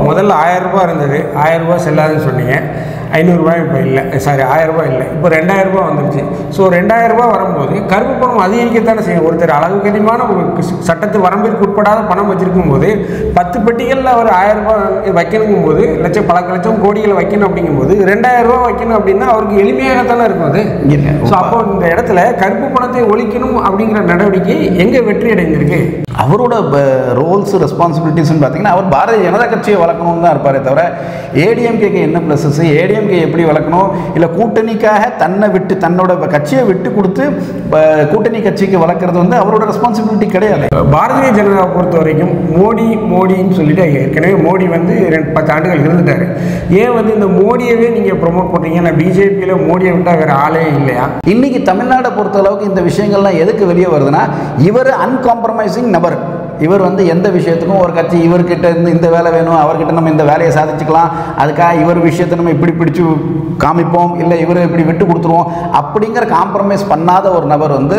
முதல்ல 1000 ரூபாய் இருந்தது, 1000 ரூபாய் செல்லாதுன்னு சொன்னீங்க. 500 ரூபாய் இப்போ இல்லை, சாரி 1000 ரூபாய் இல்லை, இப்போ 2000 ரூபாய் வந்துருச்சு. ஸோ 2000 ரூபாய் வரும்போது கருப்பு பணம் அதிகரிக்கத்தானே செய்யும். ஒருத்தர் அளவுக்கு அதிகமான சட்டத்து வரம்பிற்கு உட்படாத பணம் வச்சிருக்கும் போது 10 பெட்டிகளில் அவர் 1000 ரூபாய் வைக்கணும் போது பல லட்சம் கோடிகளை வைக்கணும் அப்படிங்கும்போது 2000 ரூபாய் வைக்கணும் அப்படின்னா அவருக்கு எளிமையாகத்தானே இருக்கும் அது. ஸோ அப்போ இந்த இடத்துல கருப்பு பணத்தை ஒழிக்கணும் அப்படிங்கிற நடவடிக்கை எங்கே வெற்றி அடைந்திருக்கு? அவரோட ரோல்ஸ் ரெஸ்பான்சிபிலிட்டிஸ்ன்னு பார்த்தீங்கன்னா அவர் பாரதிய ஜனதா கட்சியை வளர்க்கணும்னு தான் இருப்பாரே தவிர ஏடிஎம்கேக்கு என்ன ப்ளஸஸ், ஏடிஎம்கே எப்படி வளர்க்கணும், இல்லை கூட்டணிக்காக தன்னோட கட்சியை விட்டு கொடுத்து கூட்டணி கட்சிக்கு வளர்க்குறது வந்து அவரோட ரெஸ்பான்சிபிலிட்டி கிடையாது. பாரதிய ஜனதாவை பொறுத்த வரைக்கும் மோடின்னு சொல்லிட்டு ஏற்கனவே மோடி வந்து 10 ஆண்டுகள் இருந்துட்டாரு. ஏன் வந்து இந்த மோடியவே நீங்கள் ப்ரொமோட் பண்ணுறீங்க? நான் பிஜேபியில் மோடியை விட்டால் வேறு ஆளே இல்லையா? இன்னைக்கு தமிழ்நாடை பொறுத்த அளவுக்கு இந்த விஷயங்கள்லாம் எதுக்கு வெளியே வருதுன்னா, இவர் அன்காம்ப்ரமைசிங் நபர். இவர் வந்து எந்த விஷயத்துக்கும் ஒரு கட்சி இவர்கிட்ட இருந்து இந்த வேலை வேணும், அவர்கிட்ட நம்ம இந்த வேலையை சாதிச்சுக்கலாம், அதுக்காக இவர் விஷயத்தை நம்ம இப்படி பிடிச்சு காமிப்போம், இல்லை இவர் இப்படி விட்டு கொடுத்துருவோம் அப்படிங்கிற காம்ப்ரமைஸ் பண்ணாத ஒரு நபர் வந்து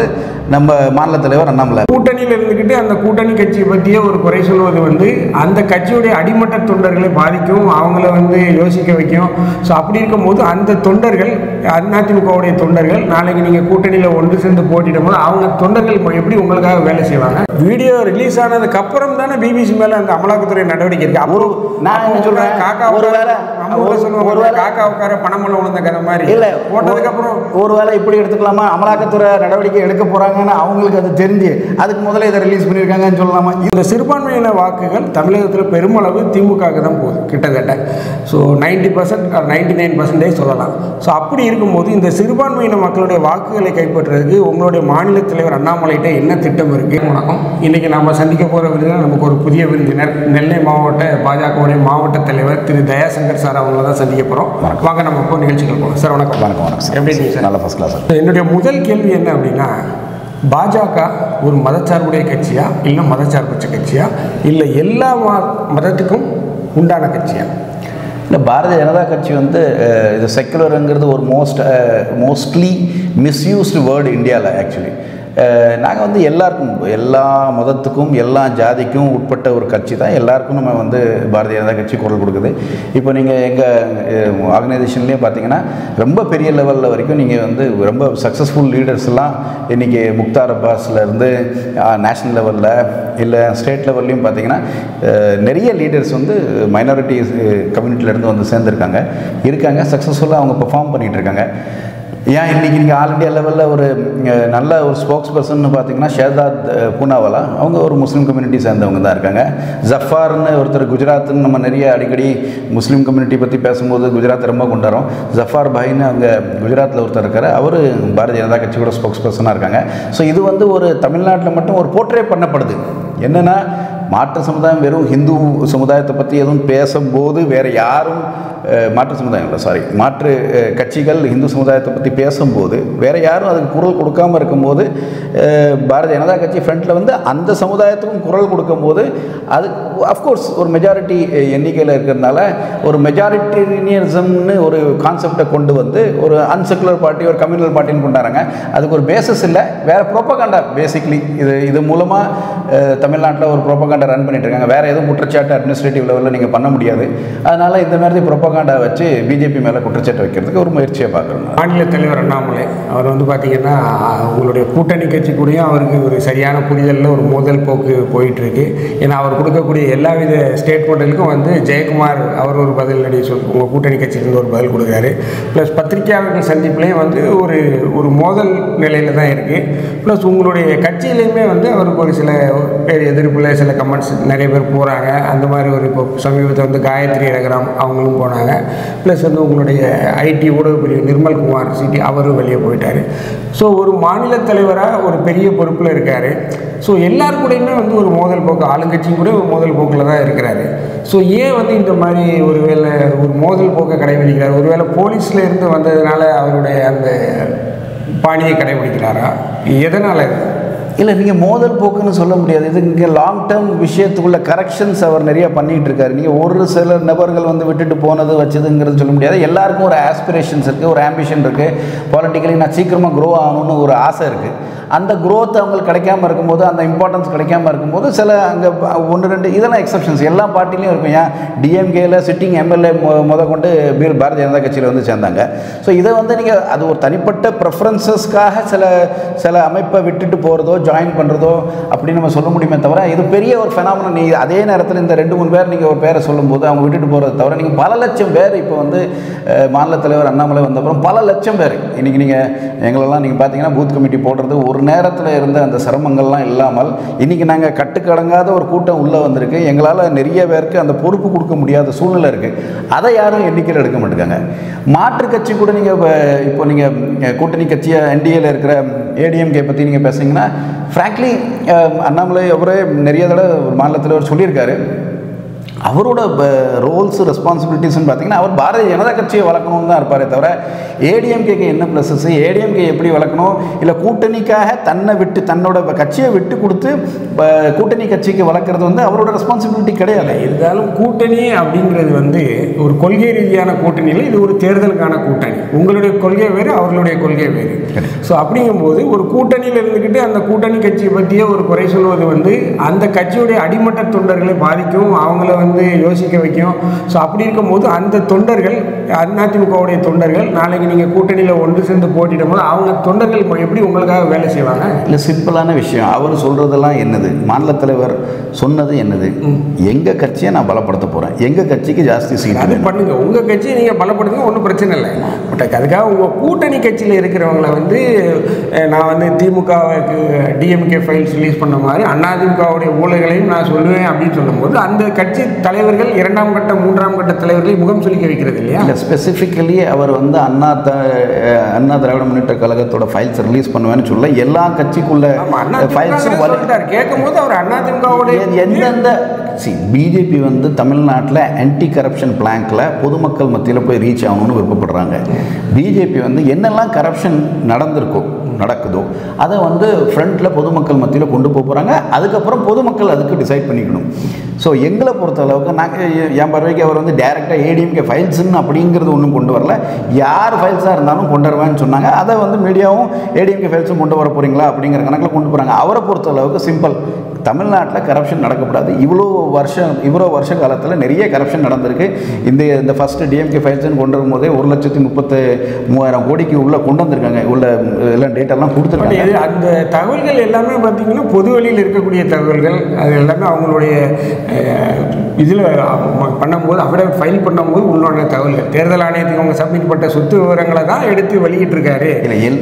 நம்ம மாநில தலைவர் அண்ணாமலை. கூட்டணியில் இருந்துக்கிட்டு அந்த கூட்டணி கட்சியை பற்றியே ஒரு குறை சொல்வது வந்து அந்த கட்சியுடைய அடிமட்ட தொண்டர்களை பாதிக்கும், அவங்கள வந்து யோசிக்க வைக்கும். ஸோ அப்படி இருக்கும்போது அந்த தொண்டர்கள், அதிமுகவுடைய தொண்டர்கள் நாளைக்கு நீங்கள் கூட்டணியில் ஒன்று சேர்ந்து போட்டிடும் போது அவங்க தொண்டர்கள் எப்படி உங்களுக்காக வேலை செய்வாங்க? வீடியோ ரிலீஸ் ஆனதுக்கு அப்புறம் தானே பிபிசி மேல அந்த அமலாக்கத்துறை நடவடிக்கை இருக்கு. ஒரு நான் என்ன சொல்றேன், காக்கா உட்கார பணமெல்லாம் உணர்ந்த கதை மாதிரி இல்ல போட்டதுக்கு அப்புறம் ஒருவேளை இப்படி எடுத்துக்கலாமா, அமலாக்கத்துறை நடவடிக்கை எடுக்க போறாங்கன்னு அவங்களுக்கு அது தெரிஞ்சு அதுக்கு முதல்ல இதை ரிலீஸ் பண்ணியிருக்காங்கன்னு சொல்லலாமா? இந்த சிறுபான்மையின வாக்குகள் தமிழகத்தில் பெருமளவு திமுகவுக்கு தான் போகுது கிட்டத்தட்ட. ஸோ 90% 99% சொல்லலாம். ஸோ அப்படி இருக்கும்போது இந்த சிறுபான்மையின மக்களுடைய வாக்குகளை கைப்பற்றுறதுக்கு உங்களுடைய மாநில தலைவர் அண்ணாமலைகிட்ட என்ன திட்டம் இருக்கு? வணக்கம். இன்னைக்கு நாம சந்திக்க போகிற விருந்தினர் நமக்கு ஒரு புதிய விருந்தினர், நெல்லை மாவட்ட பாஜகவுடைய மாவட்ட தலைவர் திரு தயாசங்கர் சார் அவங்கள தான் சந்திக்க போகிறோம். வாங்க நம்ம இப்போ நிகழ்ச்சிகள் போகலாம். சார் வணக்கம். வணக்கம் சார். எப்படி இருக்கீங்க சார்? நல்ல ஃபர்ஸ்ட் கிளாஸ். என்னுடைய முதல் கேள்வி என்ன அப்படின்னா, பாஜக ஒரு மதச்சார்புடைய கட்சியா, இல்லை மதச்சார்பற்ற கட்சியா, இல்லை எல்லா மதத்துக்கும் உண்டான கட்சியா? இல்லை, பாரதிய ஜனதா கட்சி வந்து இது செக்குலருங்கிறது ஒரு மோஸ்ட்லி மிஸ்யூஸ்டு வேர்டு இந்தியாவில். ஆக்சுவலி நாங்கள் வந்து எல்லாருக்கும், எல்லா மதத்துக்கும் எல்லா ஜாதிக்கும் உட்பட்ட ஒரு கட்சி தான். எல்லாருக்கும் நம்ம வந்து பாரதிய ஜனதா கட்சி குரல் கொடுக்குது. இப்போ நீங்கள் எங்கள் ஆர்கனைசேஷன்லேயே பார்த்தீங்கன்னா ரொம்ப பெரிய லெவலில் வரைக்கும் நீங்கள் வந்து ரொம்ப சக்ஸஸ்ஃபுல் லீடர்ஸ்லாம் இன்றைக்கி முக்தார் அப்பாஸ்லேருந்து நேஷ்னல் லெவலில் இல்லை ஸ்டேட் லெவல்லையும் பார்த்தீங்கன்னா நிறைய லீடர்ஸ் வந்து மைனாரிட்டி கம்யூனிட்டியிலேருந்து வந்து இருக்காங்க சக்ஸஸ்ஃபுல்லாக அவங்க பெர்ஃபார்ம் பண்ணிகிட்டு இருக்காங்க. ஏன் இன்றைக்கி நீங்கள் ஆல் இண்டியா லெவலில் ஒரு நல்ல ஒரு ஸ்போக்ஸ் பர்சன் பார்த்தீங்கன்னா ஷேதாத் பூனாவாலா, அவங்க ஒரு முஸ்லீம் கம்யூனிட்டி சேர்ந்தவங்க தான் இருக்காங்க. ஜஃபார்னு ஒருத்தர், குஜராத்துன்னு நம்ம நிறைய அடிக்கடி முஸ்லீம் கம்யூனிட்டி பற்றி பேசும்போது குஜராத் ரொம்ப கொண்டாடுறோம். ஜஃபார் பாயின்னு அங்கே குஜராத்தில் ஒருத்தர் இருக்கார், அவர் பாரதிய ஜனதா கட்சியோட ஸ்போக்ஸ் பர்சனாக இருக்காங்க. ஸோ இது வந்து ஒரு தமிழ்நாட்டில் மட்டும் ஒரு போர்ட்ரே பண்ணப்படுது. என்னென்னா, மாற்று சமுதாயம் வெறும் ஹிந்து சமுதாயத்தை பற்றி எதுவும் பேசும்போது வேறு யாரும் மாற்று கட்சிகள் ஹிந்து சமுதாயத்தை பற்றி பேசும்போது வேறு யாரும் அதுக்கு குரல் கொடுக்காமல் இருக்கும்போது பாரதிய ஜனதா கட்சி ஃப்ரண்ட்டில் வந்து அந்த சமுதாயத்துக்கும் குரல் கொடுக்கும்போது அது அஃப்கோர்ஸ் ஒரு மெஜாரிட்டி எண்ணிக்கையில் இருக்கிறதுனால ஒரு மெஜாரிட்டேரியனிசம்னு ஒரு கான்செப்டை கொண்டு வந்து ஒரு அன்செக்குலர் பார்ட்டி, ஒரு கம்யூனல் பார்ட்டின்னு கொண்டாடுறாங்க. அதுக்கு ஒரு பேசஸ் இல்லை, வேறு ப்ரோபகண்டா. பேசிக்லி இது மூலமாக தமிழ்நாட்டில் ஒரு ப்ரோபகண்டா ரன் பண்ணிட்டு இருக்காங்க. வேறு எதுவும் குற்றச்சாட்டு அட்மினிஸ்ட்ரேட்டிவ் லெவலில் நீங்கள் பண்ண முடியாது. அதனால் இந்த மாதிரி ப்ரோபகண்டா வச்சு பிஜேபி மேலே குற்றச்சாட்டு வைக்கிறதுக்கு ஒரு முயற்சியை பார்க்குறோம். மாநில தலைவர் அண்ணாமலை அவர் வந்து பார்த்தீங்கன்னா உங்களுடைய கூட்டணி கட்சி கூடயும் அவருக்கு ஒரு சரியான புரிதலில் ஒரு மோதல் போக்கு போயிட்டுருக்கு. ஏன்னா அவர் கொடுக்கக்கூடிய எல்லாவித ஸ்டேட்மெண்ட்டுகளுக்கும் வந்து ஜெயக்குமார் அவர் ஒரு பதிலடி உங்கள் கூட்டணி கட்சியிலேருந்து ஒரு பதில் கொடுக்குறாரு. ப்ளஸ் பத்திரிகையாளர்கள் சந்திப்புலேயும் வந்து ஒரு மோதல் நிலையில் தான் இருக்குது. ப்ளஸ் உங்களுடைய கட்சியிலையுமே வந்து அவருக்கு ஒரு சில பேர் எதிர்ப்பில் சில கமெண்ட்ஸ் நிறைய பேர் போகிறாங்க. அந்த மாதிரி ஒரு இப்போ சமீபத்தில் வந்து காயத்ரி ரகுராம் அவங்களும் போனாங்க. ப்ளஸ் வந்து உங்களுடைய ஐடி ஊடக பிரிவு நிர்மல்குமார் சிட்டி அவரும் வெளியே போயிட்டார். ஸோ ஒரு மாநில தலைவராக ஒரு பெரிய பொறுப்பில் இருக்கார். ஸோ எல்லாருக்கூடையுமே வந்து ஒரு மோதல் போக்கு, ஆளுங்கட்சியும் கூட ஒரு மோதல் போக்கில் தான் இருக்கிறாரு. ஸோ ஏன் வந்து இந்த மாதிரி ஒரு மோதல் போக்கை கடைபிடிக்கிறார்? ஒருவேளை போலீஸில் இருந்து வந்ததுனால அவருடைய அந்த பாணியை கடைபிடிக்கிறாரா? எதனால்? இல்லை, நீங்கள் மோதல் போக்குன்னு சொல்ல முடியாது. இது இங்கே லாங் டேர்ம் விஷயத்துக்குள்ள கரெக்ஷன்ஸ் அவர் நிறைய பண்ணிகிட்டு இருக்காரு. நீங்கள் ஒரு சில நபர்கள் வந்து விட்டுட்டு போனது வச்சதுங்கிறது சொல்ல முடியாது. எல்லாருக்கும் ஒரு ஆஸ்பிரேஷன்ஸ் இருக்குது, ஒரு ஆம்பிஷன் இருக்குது. பாலிட்டிக்கலி நான் சீக்கிரமாக க்ரோ ஆகணும்னு ஒரு ஆசை இருக்குது. அந்த க்ரோத் அவங்களுக்கு கிடைக்காம இருக்கும்போது, அந்த இம்பார்ட்டன்ஸ் கிடைக்காம இருக்கும்போது சில அங்கே 1-2 இதெல்லாம் எக்ஸப்ஷன்ஸ் எல்லா பார்ட்டிலையும் இருக்கும். ஏன் டிஎம்கேல சிட்டிங் எம்எல்ஏ கொண்டு பாரதிய ஜனதா கட்சியில் வந்து சேர்ந்தாங்க. ஸோ இதை வந்து நீங்கள் அது ஒரு தனிப்பட்ட ப்ரெஃபரன்சஸ்க்காக சில அமைப்பை விட்டுட்டு போகிறதோ ஜாயின் பண்ணுறதோ அப்படின்னு நம்ம சொல்ல முடியுமே தவிர, இது பெரிய ஒரு ஃபெனாமினன். நீங்கள் அதே நேரத்தில் இந்த 2-3 பேர் நீங்கள் ஒரு பேரை சொல்லும்போது அவங்க விட்டுட்டு போகிறத தவிர, நீங்கள் பல லட்சம் பேர் இப்போ வந்து மாநில தலைவர் அண்ணாமலை வந்தப்புறம் பல லட்சம் பேர் இன்றைக்கி நீங்கள் எங்களெல்லாம் நீங்கள் பார்த்தீங்கன்னா பூத் கமிட்டி போடுறது ஒரு நேரத்தில் இருந்த அந்த சிரமங்கள்லாம் இல்லாமல் இன்றைக்கி நாங்கள் கட்டுக்கடங்காத ஒரு கூட்டம் உள்ளே வந்திருக்கு. எங்களால் நிறைய பேருக்கு அந்த பொறுப்பு கொடுக்க முடியாத சூழ்நிலை இருக்குது. அதை யாரும் எண்ணிக்கையில் எடுக்க மாட்டேங்காங்க. மாற்று கட்சி கூட நீங்கள் இப்போ நீங்கள் கூட்டணி கட்சியாக என்டிஏல இருக்கிற ஏடிஎம்கே பற்றி நீங்கள் பேசுனீங்கன்னா, ஃப்ராங்க்லி அண்ணாமலை அவரே நிறைய தடவை ஒரு மாநிலத்தில் அவர் சொல்லியிருக்காரு. அவரோட ரோல்ஸ் ரெஸ்பான்சிபிலிட்டிஸ்ன்னு பார்த்தீங்கன்னா, அவர் பாரதிய ஜனதா கட்சியை வளர்க்கணும்னு தான் இருப்பாரே தவிர, ஏடிஎம்கேக்கு என்ன ப்ளஸஸ், ஏடிஎம்கே எப்படி வளர்க்கணும், இல்லை கூட்டணிக்காக தன்னோட கட்சியை விட்டு கொடுத்து கூட்டணி கட்சிக்கு வளர்க்குறது வந்து அவரோட ரெஸ்பான்சிபிலிட்டி கிடையாது. இருந்தாலும் கூட்டணி அப்படிங்கிறது வந்து ஒரு கொள்கை ரீதியான கூட்டணி இல்லை, இது ஒரு தேர்தலுக்கான கூட்டணி. உங்களுடைய கொள்கை வேறு, அவர்களுடைய கொள்கை வேறு. ஸோ அப்படிங்கும்போது ஒரு கூட்டணியில் இருந்துக்கிட்டு அந்த கூட்டணி கட்சியை பற்றிய ஒரு குறை சொல்வது வந்து அந்த கட்சியுடைய அடிமட்ட தொண்டர்களை பாதிக்கும், அவங்கள வந்து யோசிக்க வைக்கும். ஸோ அப்படி இருக்கும்போது அந்த தொண்டர்கள், அதிமுகவுடைய தொண்டர்கள் நாளைக்கு நீங்கள் கூட்டணியில் ஒன்று சேர்ந்து போட்டிடும் போது அவங்க தொண்டர்கள் எப்படி உங்களுக்காக வேலை செய்வாங்க? இல்லை, சிம்பிளான விஷயம். அவர் சொல்கிறதெல்லாம் என்னது, மாநில தலைவர் சொன்னது என்னது, எங்கள் கட்சியை நான் பலப்படுத்த போகிறேன், எங்கள் கட்சிக்கு ஜாஸ்தி சீட் அது பண்ணுங்கள், உங்கள் கட்சியை நீங்கள் பலப்படுத்துங்க, ஒன்றும் பிரச்சனை இல்லை. பட் அதுக்காக உங்கள் கூட்டணி கட்சியில் இருக்கிறவங்கள வந்து நான் வந்து திமுகவுக்கு டிஎம்கே ஃபைல்ஸ் ரிலீஸ் பண்ண மாதிரி அதிமுகவுடைய ஊழல்களையும் நான் சொல்லுவேன் அப்படின்னு சொல்லும்போது அந்த கட்சி தலைவர்கள் 2ஆம் கட்ட 3ஆம் கட்ட தலைவர்களை முகம் சுளிக்க வைக்கிறது இல்லையா? இல்லை, ஸ்பெசிஃபிக்கலி அவர் வந்து அண்ணா திராவிட முன்னேற்ற கழகத்தோட ஃபைல்ஸ் ரிலீஸ் பண்ணுவேன்னு சொல்ல, எல்லா கட்சிக்குள்ள ஃபைல்ஸ் கேட்கும்போது அவர் அதிமுகவுடைய எந்தெந்த பிஜேபி வந்து தமிழ்நாட்டில் ஆன்டி கரப்ஷன் பிளாங்க்ல பொதுமக்கள் மத்தியில் போய் ரீச் ஆகணும்னு விருப்பப்படுறாங்க. பிஜேபி வந்து என்னெல்லாம் கரப்ஷன் நடக்குதோ அதை வந்து ஃப்ரண்ட்டில் பொதுமக்கள் மத்தியில் கொண்டு போகிறாங்க. அதுக்கப்புறம் பொதுமக்கள் அதுக்கு டிசைட் பண்ணிக்கணும். ஸோ எங்களை பொறுத்த அளவுக்கு நாங்கள் என் பார்வைக்கு அவர் வந்து டைரெக்டாக ஏடிஎம்கே ஃபைல்ஸுன்னு அப்படிங்கிறது ஒன்றும் கொண்டு வரல. யார் ஃபைல்ஸாக இருந்தாலும் கொண்டு வருவேன்னு சொன்னாங்க. அதை வந்து மீடியாவும் ஏடிஎம்கே ஃபைல்ஸும் கொண்டு வர போகிறீங்களா அப்படிங்கிற கணக்கில் கொண்டு போகிறாங்க. அவரை பொறுத்த அளவுக்கு சிம்பிள், தமிழ்நாட்டில் கரப்ஷன் நடக்கக்கூடாது. இவ்வளோ வருஷ காலத்தில் நிறைய கரப்ஷன் நடந்திருக்கு. இந்த ஃபஸ்ட்டு டிஎம்கே ஃபைல்ஸ்ன்னு கொண்டு வரும்போதே 1,33,000 கோடிக்கு உள்ளே கொண்டு வந்திருக்காங்க. உள்ள எல்லாம் டேட்டெல்லாம் கொடுத்துருக்காங்க. அந்த தகவல்கள் எல்லாமே பார்த்தீங்கன்னா பொது வழியில் இருக்கக்கூடிய தகவல்கள். அது எல்லாமே அவங்களுடைய இதில் பண்ணும்போது அஃபிடவிட் ஃபைல் பண்ணும்போது உள்ளான தகவல்கள். தேர்தல் ஆணையத்துக்கு அவங்க சப்மிட் பண்ண சொத்து விவரங்களை தான் எடுத்து வெளியிட்டிருக்காரு.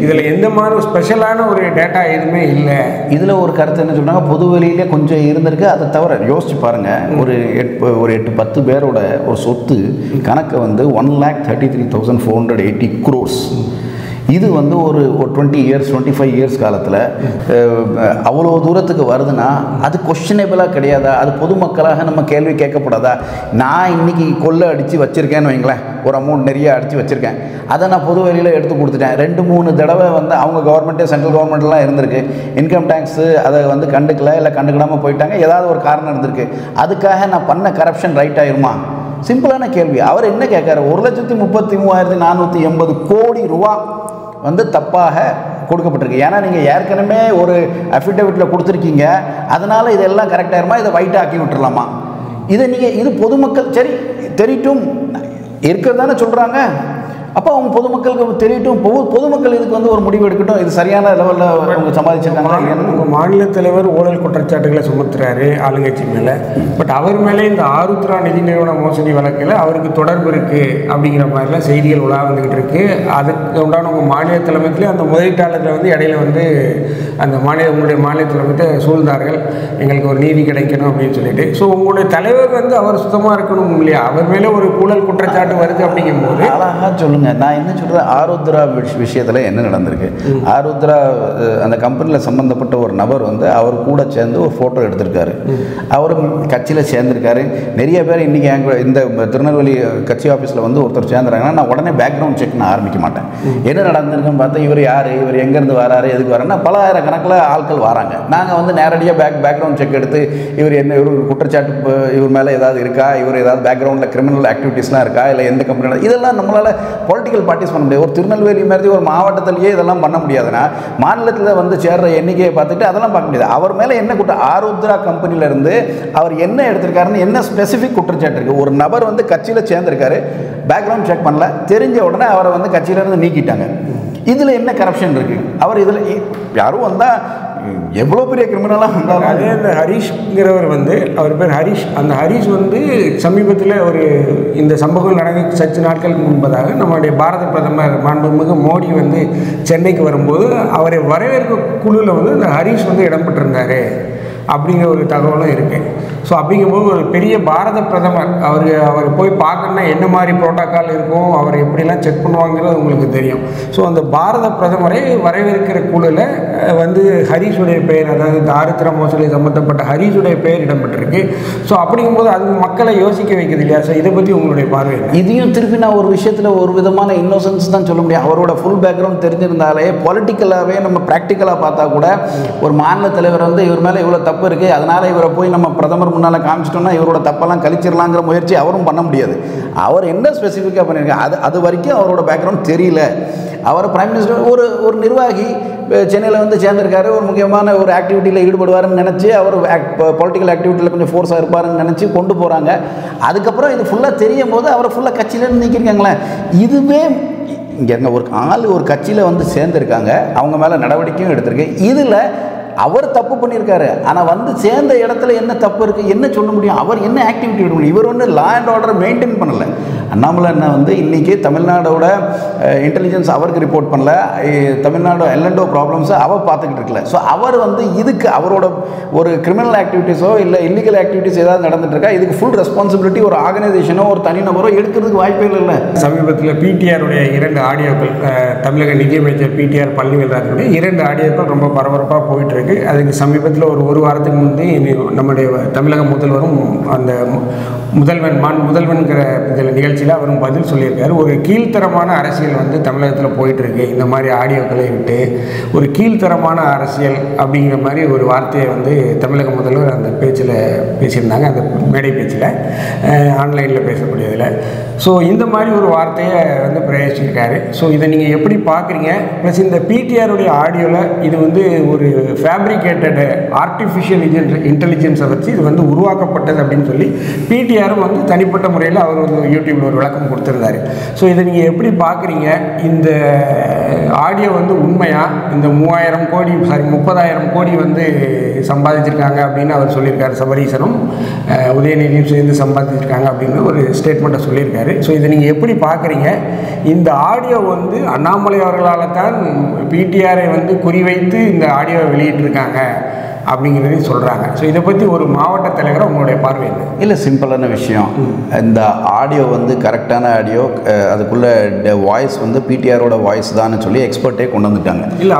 இதில் எந்த மாதிரி ஸ்பெஷலான ஒரு டேட்டா எதுவுமே இல்லை. இதில் ஒரு கருத்து என்ன சொன்னாங்க, பொது வழியிலே கொஞ்சம் இருந்திருக்கு. அதை தவிர யோசிச்சு பாருங்கள், ஒரு 8-10 பேரோட ஒரு சொத்து கணக்கை வந்து 1,33,480 crores. இது வந்து ஒரு 20 years 25 years காலத்தில் அவ்வளோ தூரத்துக்கு வருதுன்னா அது கொஸ்டினபிளாக கிடையாதா? அது பொதுமக்களாக நம்ம கேள்வி கேட்கப்படாதா? நான் இன்றைக்கி கொள்ளை அடித்து வச்சுருக்கேன்னு வைங்களேன், ஒரு அமௌண்ட் நிறைய அடித்து வச்சுருக்கேன், அதை நான் பொது வழியில் எடுத்து கொடுத்துட்டேன். 2-3 தடவை வந்து அவங்க கவர்மெண்ட்டே சென்ட்ரல் கவர்மெண்ட்லாம் இருந்திருக்கு, இன்கம் டேக்ஸு அதை வந்து கண்டுக்கல, இல்லை கண்டுக்கிடாமல் போயிட்டாங்க, ஏதாவது ஒரு காரணம் இருந்திருக்கு. அதுக்காக நான் பண்ண கரப்ஷன் ரைட் ஆயிருமா? சிம்பிளான கேள்வி. அவர் என்ன கேட்குறாரு, 1,33,480 கோடி ரூபா வந்து தப்பாக கொடுக்கப்பட்டிருக்கு. ஏன்னா நீங்கள் ஏற்கனவே ஒரு அஃபிடவிட்டில் கொடுத்துருக்கீங்க, அதனால் இதெல்லாம் கரெக்டாகிருமா, இதை ஒயிட் ஆக்கி விட்டுறலாமா? இதை நீங்கள் இது பொதுமக்கள் சரி தெரியட்டும் இருக்கிறதானே சொல்கிறாங்க. அப்போ அவங்க பொதுமக்களுக்கு தெரியட்டும், பொதுமக்கள் இதுக்கு வந்து ஒரு முடிவு எடுக்கட்டும், இது சரியான லெவலில் அவங்க சமாளிச்சிருக்காங்க. உங்கள் மாநில தலைவர் ஊழல் குற்றச்சாட்டுகளை சுமத்துறாரு ஆளுங்கட்சி மேலே. பட் அவர் மேலே இந்த ஆருத்ரா நிதி நிறுவன மோசடி வழக்கில் அவருக்கு தொடர்பு இருக்குது அப்படிங்கிற மாதிரிலாம் செய்திகள் உலா வந்துக்கிட்டு இருக்குது. அதுக்கு உண்டான உங்கள் மாநில தலைமையிலே அந்த முதலீட்டாளர்கள் வந்து இடையில வந்து அந்த உங்களுடைய மாநில தலைமையை சூழ்ந்தார்கள், எங்களுக்கு ஒரு நீதி கிடைக்கணும் அப்படின்னு சொல்லிட்டு. ஸோ உங்களுடைய தலைவர் வந்து அவர் சுத்தமாக இருக்கணும் இல்லையா? அவர் மேலே ஒரு ஊழல் குற்றச்சாட்டு வருது அப்படிங்கும்போது அழகாக சொல்லுங்க, இல்லைங்க, நான் என்ன சொல்கிறேன், ஆருத்ரா விஷயத்தில் என்ன நடந்திருக்கு, ஆருத்ரா அந்த கம்பெனியில் சம்மந்தப்பட்ட ஒரு நபர் வந்து அவர் கூட சேர்ந்து ஒரு ஃபோட்டோ எடுத்திருக்காரு. அவரும் கட்சியில் சேர்ந்துருக்காரு. நிறைய பேர் இன்றைக்கி இந்த திருநெல்வேலி கட்சி ஆஃபீஸில் வந்து ஒருத்தர் சேர்ந்துறாங்கன்னா நான் உடனே பேக்ரவுண்ட் செக் நான் ஆரம்பிக்க மாட்டேன். என்ன நடந்திருக்குன்னு பார்த்தா இவர் யார், இவர் எங்கேருந்து வராரு, எதுக்கு வராருன்னா பல ஆயிரக்கணக்கில் ஆட்கள் வராங்க. நாங்கள் வந்து நேரடியாக பேக்ரவுண்ட் செக் எடுத்து இவர் என்ன, இவர் குற்றச்சாட்டு இவர் மேலே ஏதாவது இருக்கா, இவர் ஏதாவது பேக்ரவுண்டில் கிரிமினல் ஆக்டிவிட்டீஸ்லாம் இருக்கா, இல்லை எந்த கம்பெனியில், இதெல்லாம் நம்மளால் பொலிட்டிக்கல் பார்ட்டிஸ் பண்ண முடியாது. ஒரு திருநெல்வேலி மாதிரி ஒரு மாவட்டத்திலேயே இதெல்லாம் பண்ண முடியாதுன்னா மாநிலத்தில் வந்து சேர்ற எண்ணிக்கையை பார்த்துட்டு அதெல்லாம் பார்க்க முடியாது. அவர் மேலே என்ன குற்றம், ஆருத்ரா கம்பெனியிலேருந்து அவர் என்ன எடுத்திருக்காருன்னு என்ன ஸ்பெசிஃபிக் குற்றச்சாட்டு இருக்குது. ஒரு நபர் வந்து கட்சியில் சேர்ந்திருக்காரு, பேக்ரவுண்ட் செக் பண்ணல, தெரிஞ்ச உடனே அவரை வந்து கட்சியிலேருந்து நீக்கிட்டாங்க. இதில் என்ன கரப்ஷன் இருக்குது? அவர் இதில் யாரும் வந்தால் எவ்வளோ பெரிய கிரிமினலாக வந்தாலும், அதே அந்த ஹரீஷ்ங்கிறவர் வந்து, அவர் பேர் ஹரீஷ், அந்த ஹரீஷ் வந்து சமீபத்தில் ஒரு இந்த சம்பவங்கள் நடக்க சற்று நாட்களுக்கு முன்பதாக நம்முடைய பாரத பிரதமர் மாண்புமிகு மோடி வந்து சென்னைக்கு வரும்போது அவரை வரவேற்க குழுவில் வந்து இந்த ஹரீஷ் வந்து இடம்பெற்றிருந்தார் அப்படிங்கிற ஒரு தகவலும் இருக்குது. ஸோ அப்படிங்கும்போது ஒரு பெரிய பாரத பிரதமர் அவர் போய் பார்க்கணுன்னா என்ன மாதிரி ப்ரோட்டோக்கால் இருக்கும், அவர் எப்படிலாம் செக் பண்ணுவாங்கிறது உங்களுக்கு தெரியும். ஸோ அந்த பாரத பிரதமரை வரவேற்கிற குழுவில் வந்து ஹரீஷுடைய பெயர், அதாவது இந்த ஆருத்ரா மோசடி சம்மந்தப்பட்ட ஹரீஷுடைய பெயர் இடம்பெற்றிருக்கு. ஸோ அப்படிங்கும்போது அது மக்களை யோசிக்க வைக்கிறது இல்லையா? ஸோ இதை பற்றி உங்களுடைய பார்வை? இதையும் திருப்பி நான் ஒரு விஷயத்தில் ஒரு விதமான இன்னோசன்ஸ் தான் சொல்ல முடியும். அவரோட ஃபுல் பேக்ரவுண்ட் தெரிஞ்சிருந்தாலே பொலிட்டிக்கலாகவே நம்ம ப்ராக்டிக்கலாக பார்த்தா கூட ஒரு மாநில தலைவர் வந்து இவர் மேலே இவ்வளோ தப்பு இருக்குது, அதனால் இவரை போய் நம்ம பிரதமர் முன்னால் காமிச்சிட்டோம்னா இவரோட தப்பெல்லாம் கழிச்சிடலாங்கிற முயற்சி அவரும் பண்ண முடியாது. அவர் என்ன ஸ்பெசிஃபிக்காக பண்ணியிருக்காரு அது வரைக்கும் அவரோட பேக்ரவுண்ட் தெரியல. அவர் பிரைம் மினிஸ்டர் ஒரு நிர்வாகி சென்னையில் வந்து சேர்ந்திருக்காரு, ஒரு முக்கியமான ஒரு ஆக்டிவிட்டியில் ஈடுபடுவார்னு நினச்சி அவர் பொலிட்டிக்கல் ஆக்டிவிட்டியில் கொஞ்சம் ஃபோர்ஸாக இருப்பாருன்னு நினச்சி கொண்டு போகிறாங்க. அதுக்கப்புறம் இது ஃபுல்லாக தெரியும் போது அவரை ஃபுல்லாக கட்சியிலேருந்து நீக்கிருக்காங்களேன். இதுவே இங்கே ஒரு கட்சியில் வந்து சேர்ந்துருக்காங்க, அவங்க மேலே நடவடிக்கையும் எடுத்திருக்கு. இதில் அவர் தப்பு பண்ணியிருக்காரு, ஆனால் வந்து சேர்ந்த இடத்துல என்ன தப்பு இருக்குது, என்ன சொல்ல முடியும்? அவர் என்ன ஆக்டிவிட்டி எடுக்க முடியும்? இவர் ஒன்று லா அண்ட் ஆர்டரை மெயின்டைன் பண்ணலை. அண்ணாமலை அண்ணா வந்து இன்றைக்கி தமிழ்நாடோட இன்டெலிஜென்ஸ் அவருக்கு ரிப்போர்ட் பண்ணல, தமிழ்நாடு எல்என்டோ ப்ராப்ளம்ஸை அவர் பார்த்துக்கிட்டு இருக்கல. ஸோ அவர் வந்து இதுக்கு அவரோட ஒரு கிரிமினல் ஆக்டிவிட்டீஸோ இல்லை இல்லீகல் ஆக்டிவிட்டீஸ் ஏதாவது நடந்துட்டு இருக்கா, இதுக்கு ஃபுல் ரெஸ்பான்சிபிலிட்டி ஒரு ஆர்கனைசேஷனோ ஒரு தனிநபரோ எடுக்கிறதுக்கு வாய்ப்பே இல்லை. சமீபத்தில் பிடிஆருடைய 2 ஆடியோக்கள், தமிழக நிதியமைச்சர் பிடிஆர் பழனிவேல்ராஜனுடைய 2 ஆடியோக்கள் ரொம்ப பரபரப்பாக போயிட்டு இருக்கு. அதுக்கு சமீபத்தில் ஒரு வாரத்துக்கு முந்தைய நம்முடைய தமிழக முதல்வரும் அந்த முதல்வன்கிற இதில் நிகழ்ச்சியில் அவரும் பதில் சொல்லியிருக்காரு. ஒரு கீழ்த்தரமான அரசியல் வந்து தமிழகத்தில் போயிட்டுருக்கு, இந்த மாதிரி ஆடியோக்களை விட்டு ஒரு கீழ்த்தரமான அரசியல் அப்படிங்கிற மாதிரி ஒரு வார்த்தையை வந்து தமிழக முதல்வர் அந்த பேச்சில் பேசியிருந்தாங்க, அந்த மேடை பேச்சில் ஆன்லைனில் பேசக்கூடியதில். ஸோ இந்த மாதிரி ஒரு வார்த்தையை வந்து பிரயோகிச்சிருக்காரு. ஸோ இதை நீங்கள் எப்படி பார்க்குறீங்க? ப்ளஸ் இந்த பிடிஆருடைய ஆடியோவில் இது வந்து ஒரு ஃபேப்ரிகேட்டடு ஆர்டிஃபிஷியல் இன்டெலிஜென்ஸை வச்சு இது வந்து உருவாக்கப்பட்டது அப்படின்னு சொல்லி பிடிஆரும் வந்து தனிப்பட்ட முறையில் அவர் வந்து யூடியூப்பில் ஒரு விளக்கம் கொடுத்துருந்தாரு. ஸோ இதை நீங்கள் எப்படி பார்க்குறீங்க? இந்த ஆடியோ வந்து உண்மையா? இந்த 30,000 கோடி வந்து சம்பாதிச்சிருக்காங்க அப்படின்னு அவர் சொல்லியிருக்காரு. சபரீசனும் உதயநிதியும் சேர்ந்து சம்பாதிச்சிருக்காங்க அப்படின்னு ஒரு ஸ்டேட்மெண்ட்டை சொல்லியிருக்காரு. ஸோ இதை நீங்கள் எப்படி பார்க்குறீங்க? இந்த ஆடியோ வந்து அண்ணாமலை அவர்களால் தான் பிடிஆரை வந்து குறிவைத்து இந்த ஆடியோவை வெளியிட்டிருக்காங்க அப்படிங்கிறதையும் சொல்கிறாங்க. ஸோ இதை பற்றி ஒரு மாவட்ட தலைவராக உங்களுடைய பார்வை என்ன? இல்லை, சிம்பிளான விஷயம். இந்த ஆடியோ வந்து கரெக்டான ஆடியோ, அதுக்குள்ளே வாய்ஸ் வந்து பிடிஆரோட வாய்ஸ் தான் சொல்லி எக்ஸ்பர்ட்டே கொண்டு வந்துட்டாங்க. இல்லை,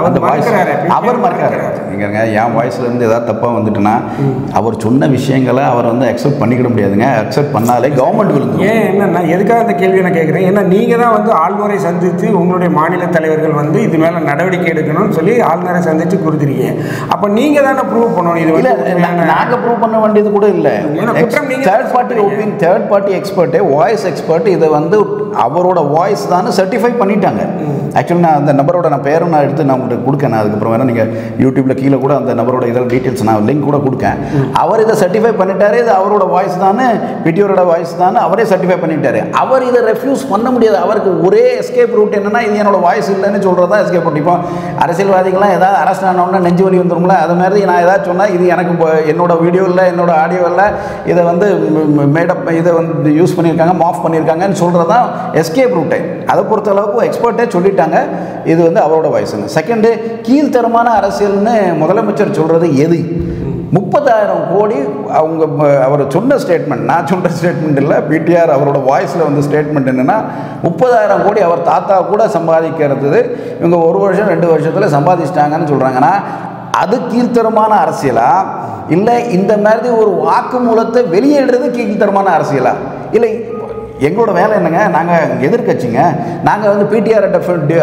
அவர் மறக்கிறாரு. இங்கேங்க என் வாய்ஸ்லேருந்து ஏதாவது தப்பாக வந்துட்டுன்னா அவர் சொன்ன விஷயங்களை அவர் வந்து அக்செப்ட் பண்ணிக்கிட முடியாதுங்க. அக்செப்ட் பண்ணாலே கவர்மெண்ட் விழுந்து. ஏன் என்னன்னா, எதுக்காக அந்த கேள்வியை நான் கேட்குறேன், ஏன்னா நீங்கள் தான் வந்து ஆளுநரை சந்தித்து உங்களுடைய மாநில தலைவர்கள் வந்து இது மேலே நடவடிக்கை எடுக்கணும்னு சொல்லி ஆளுநரை சந்தித்து கொடுத்துருக்கீங்க. அப்போ நீங்கள் தானே ப்ரூவ் பண்ணணும். இது இல்லை, நாங்கள் ப்ரூவ் பண்ண வேண்டியது கூட இல்லை. Third party expert, voice expert இதை வந்து அவரோட வாய்ஸ் தான் சர்டிஃபை பண்ணிட்டாங்க. ஆக்சுவலி நான் அந்த நபரோட பேரும் நான் எடுத்து நான் உங்களுக்கு கொடுக்கேன். நான் அதுக்கப்புறம் வேணால் நீங்கள் யூடியூப்பில் கீழே கூட அந்த நபரோட இதெல்லாம் டீட்டெயில்ஸ் நான் லிங்க் கூட கொடுக்கேன். அவர் இதை சர்டிஃபை பண்ணிட்டாரு, இது அவரோட வாய்ஸ் தானே, பிடிஆரோட வாய்ஸ் தானே, அவரே சர்டிஃபை பண்ணிட்டாரு. அவர் இதை ரெஃப்யூஸ் பண்ண முடியாது. அவருக்கு ஒரே எஸ்கேப் ரூட் என்னன்னா, இது என்னோட வாய்ஸ் இல்லைன்னு சொல்கிறது தான் எஸ்கேப் ரூட். இப்போ அரசியல்வாதிகள்லாம் ஏதாவது அரெஸ்ட் ஆனோம்னா நெஞ்சு வலி வந்துடும்ல, அது மாதிரி நான் ஏதாவது சொன்னால் இது எனக்கு என்னோட வீடியோ இல்லை, என்னோட ஆடியோ இல்லை, இதை வந்து மேடப் இதை வந்து யூஸ் பண்ணியிருக்காங்க, மாஃப் பண்ணியிருக்காங்கன்னு சொல்கிறது தான் எஸ்கேப் ரூட்டை. அதை பொறுத்த அளவுக்கு எக்ஸ்பர்ட்டே சொல்லிட்டாங்க இது வந்து அவரோட வாய்ஸ்ன்னு. செகண்டு, கீழ்த்தரமான அரசியல்னு முதலமைச்சர் சொல்கிறது எது? 30,000 கோடி அவங்க அவர் சொன்ன ஸ்டேட்மெண்ட், நான் சொன்ன ஸ்டேட்மெண்ட் இல்லை, பிடிஆர் அவரோட வாய்ஸில் வந்து ஸ்டேட்மெண்ட் என்னென்னா 30,000 கோடி அவர் தாத்தா கூட சம்பாதிக்கிறது இவங்க 1 வருஷம் 2 வருஷத்தில் சம்பாதிச்சிட்டாங்கன்னு சொல்கிறாங்கன்னா அது கீழ்த்தரமான அரசியலா, இல்லை இந்த மாதிரி ஒரு வாக்குமூலத்தை வெளியிடுறது கீழ்த்தரமான அரசியலா? இல்லை எங்களோட வேலை என்னங்க, நாங்கள் எதிர்கட்சிங்க, நாங்கள் வந்து பிடிஆரை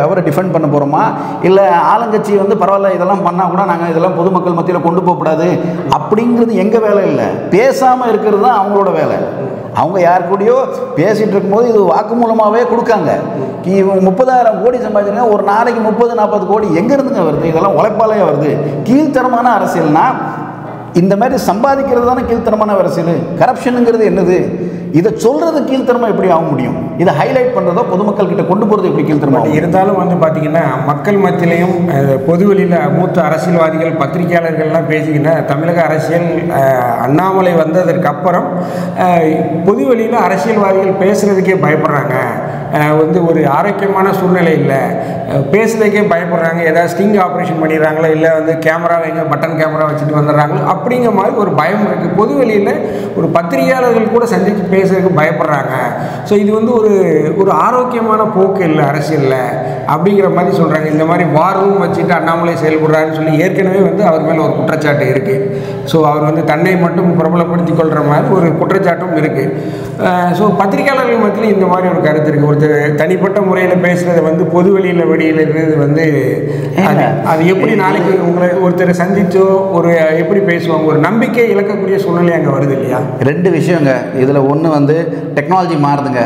அவரை டிஃபெண்ட் பண்ண போகிறோமா, இல்லை ஆளுங்கட்சி வந்து பரவாயில்ல இதெல்லாம் பண்ணால் கூட நாங்கள் இதெல்லாம் பொதுமக்கள் மத்தியில் கொண்டு போகக்கூடாது அப்படிங்கிறது எங்கள் வேலை இல்லை. பேசாமல் இருக்கிறது தான் அவங்களோட வேலை. அவங்க யார் கூடயோ பேசிகிட்டு இருக்கும்போது இது வாக்குமூலமாகவே கொடுக்காங்க. இவங்க 30,000 கோடி சம்பாதிச்சுங்க, ஒரு நாளைக்கு 30-40 கோடி எங்கேருந்துங்க வருது? இதெல்லாம் உழைப்பாலேயே வருது. கீழ்த்தரமான அரசியல்னா இந்த மாதிரி சம்பாதிக்கிறது தானே கீழ்த்தரமான அரசியல். கரப்ஷனுங்கிறது என்னது? இதை சொல்கிறது கீழ்த்தரமாக எப்படி ஆக முடியும்? இதை ஹைலைட் பண்ணுறதோ பொதுமக்கள் கிட்ட கொண்டு போகிறது எப்படி கீழ்த்தரமாக? இருந்தாலும் வந்து பார்த்திங்கன்னா மக்கள் மத்தியிலையும் பொதுவெளியில் மூத்த அரசியல்வாதிகள் பத்திரிகையாளர்கள்லாம் பேசிக்கின்னா தமிழக அரசியல் அண்ணாமலை வந்ததற்கு அப்புறம் பொதுவெளியில் அரசியல்வாதிகள் பேசுகிறதுக்கே பயப்படுறாங்க. வந்து ஒரு ஆரோக்கியமான சூழ்நிலை இல்லை, பேசுறதுக்கே பயப்படுறாங்க. ஏதாவது ஸ்டிங் ஆப்ரேஷன் பண்ணிடுறாங்களோ, இல்லை வந்து கேமரா வைங்க பட்டன் கேமரா வச்சுட்டு வந்துடுறாங்களோ அப்படிங்கிற மாதிரி ஒரு பயம் இருக்குது. பொதுவெளியில் ஒரு பத்திரிகையாளர்கள் கூட சந்தித்து பேசுறதுக்கு பயப்படுறாங்க. ஸோ இது வந்து ஒரு ஆரோக்கியமான போக்கு இல்லை அரசியலில் அப்படிங்கிற மாதிரி சொல்கிறாங்க. இந்த மாதிரி வார் ரூம் வச்சுட்டு அண்ணாமலை செயல்படுறாருன்னு சொல்லி ஏற்கனவே வந்து அவர் மேலே ஒரு குற்றச்சாட்டு இருக்குது. ஸோ அவர் வந்து தன்னை மட்டும் பிரபலப்படுத்தி கொள்கிற மாதிரி ஒரு குற்றச்சாட்டும் இருக்குது. ஸோ பத்திரிகையாளர்கள் மத்தியில் இந்த மாதிரி ஒரு கருத்து இருக்குது. ஒருத்தர் தனிப்பட்ட முறையில் பேசுகிறத வந்து பொதுவெளியில் வெளியிடுறது வந்து அது எப்படி நாளைக்கு உங்களை ஒருத்தரை சந்திச்சோ ஒரு எப்படி பேசுவாங்க, ஒரு நம்பிக்கை இழக்கக்கூடிய சூழ்நிலை அங்கே வருது இல்லையா? 2 விஷயங்க இதில். ஒன்று வந்து டெக்னாலஜி மாறுதுங்க.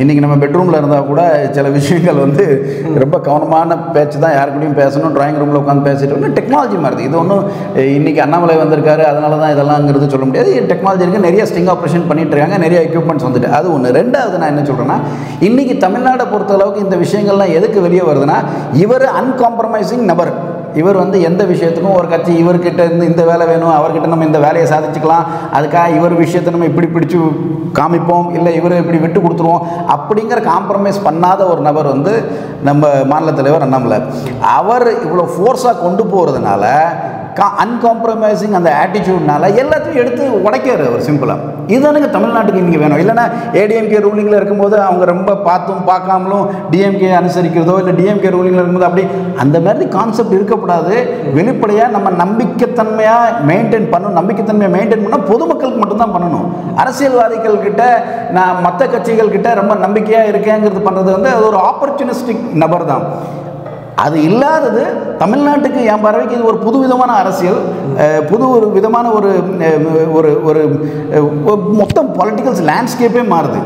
இன்றைக்கி நம்ம பெட்ரூமில் இருந்தால் கூட சில விஷயங்கள் வந்து ரொம்ப கவனமான பேச்சு தான் யாருக்கூடையும் பேசணும். ட்ராயிங் ரூமில் உட்காந்து பேசிட்டு டெக்னாலஜி மாறுது. இது ஒன்றும் இன்றைக்கி அண்ணாமலை வந்திருக்காரு அதனால தான் இதெல்லாம்ங்கிறது சொல்ல முடியாது. டெக்னாலஜி இருக்குது, நிறைய ஸ்டிங் ஆப்ரேஷன் பண்ணிட்டு இருக்காங்க, நிறைய எக்யூப்மெண்ட்ஸ் வந்துட்டு. அது ஒன்று. 2வது நான் என்ன சொல்கிறேன்னா, இன்றைக்கி தமிழ்நாடை பொறுத்தளவுக்கு இந்த விஷயங்கள்லாம் எதுக்கு வெளியே வருதுன்னா, இவர் அன்காம்ப்ரமைசிங் நபர். இவர் வந்து எந்த விஷயத்துக்கும் ஒரு கட்சி இவர்கிட்ட இருந்து இந்த வேலை வேணும், அவர்கிட்ட நம்ம இந்த வேலையை சாதிச்சுக்கலாம், அதுக்காக இவர் விஷயத்தை நம்ம இப்படி பிடிச்சி காமிப்போம், இல்லை இவரை இப்படி விட்டு கொடுத்துருவோம் அப்படிங்கிற காம்ப்ரமைஸ் பண்ணாத ஒரு நபர் வந்து நம்ம மாநில தலைவர் அண்ணாமலை. அவர் இவ்வளோ ஃபோர்ஸாக கொண்டு போகிறதுனால அன்காம்ப்ரமைசிங் அந்த ஆட்டிடியூட்னால எல்லாத்தையும் எடுத்து உடைக்காரு அவர் சிம்பிளாக. இதுதானுங்க தமிழ்நாட்டுக்கு இன்றைக்கி வேணும். இல்லைனா ஏடிஎம்கே ரூலிங்கில் இருக்கும்போது அவங்க ரொம்ப பார்த்தும் பார்க்காமலும் டிஎம்கே அனுசரிக்கிறதோ, இல்லை டிஎம்கே ரூலிங்கில் இருக்கும்போது அப்படி அந்த மாதிரி கான்செப்ட் இருக்கக்கூடாது. வெளிப்படையாக நம்ம நம்பிக்கைத்தன்மையாக மெயின்டைன் பண்ணணும். நம்பிக்கைத்தன்மையை மெயின்டைன் பண்ணால் பொதுமக்களுக்கு மட்டும்தான் பண்ணணும். அரசியல்வாதிகள் கிட்ட நான் மற்ற கட்சிகள் கிட்ட ரொம்ப நம்பிக்கையாக இருக்கேங்கிறது பண்ணுறது வந்து அது ஒரு ஆப்பர்ச்சுனிஸ்டிக் நபர் தான். அது இல்லாதது தமிழ்நாட்டுக்கு என் பார்வைக்கு இது ஒரு புது விதமான அரசியல், புது ஒரு விதமான ஒரு மொத்தம் பொலிட்டிக்கல்ஸ் லேண்ட்ஸ்கேப்பே மாறுது.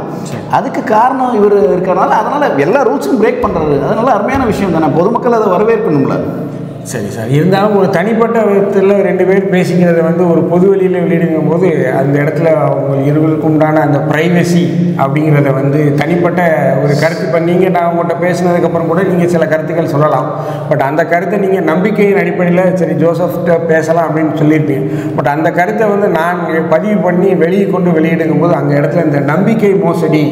அதுக்கு காரணம் இவர் இருக்கிறனால, அதனால் எல்லா ரூல்ஸும் பிரேக் பண்ணுறது அதனால அருமையான விஷயம் தானே. பொதுமக்கள் அதை வரவேற்கணும்ல. சரி சார், இருந்தாலும் ஒரு தனிப்பட்ட விதத்தில் 2 பேர் பேசிக்கிறத வந்து ஒரு பொது வெளியில் வெளியிடுங்கும் போது அந்த இடத்துல அவங்க இருவருக்கு உண்டான அந்த ப்ரைவசி அப்படிங்கிறத வந்து தனிப்பட்ட ஒரு கருத்து. இப்போ நீங்கள் நான் உங்கள்கிட்ட பேசினதுக்கப்புறம் கூட நீங்கள் சில கருத்துக்கள் சொல்லலாம். பட் அந்த கருத்தை நீங்கள் நம்பிக்கையின் அடிப்படையில் சரி ஜோசப்கிட்ட பேசலாம் அப்படின்னு சொல்லியிருப்பீங்க. பட் அந்த கருத்தை வந்து நான் பதிவு பண்ணி வெளியே கொண்டு வெளியிடுங்கும் போது அந்த இடத்துல இந்த நம்பிக்கை மோசடி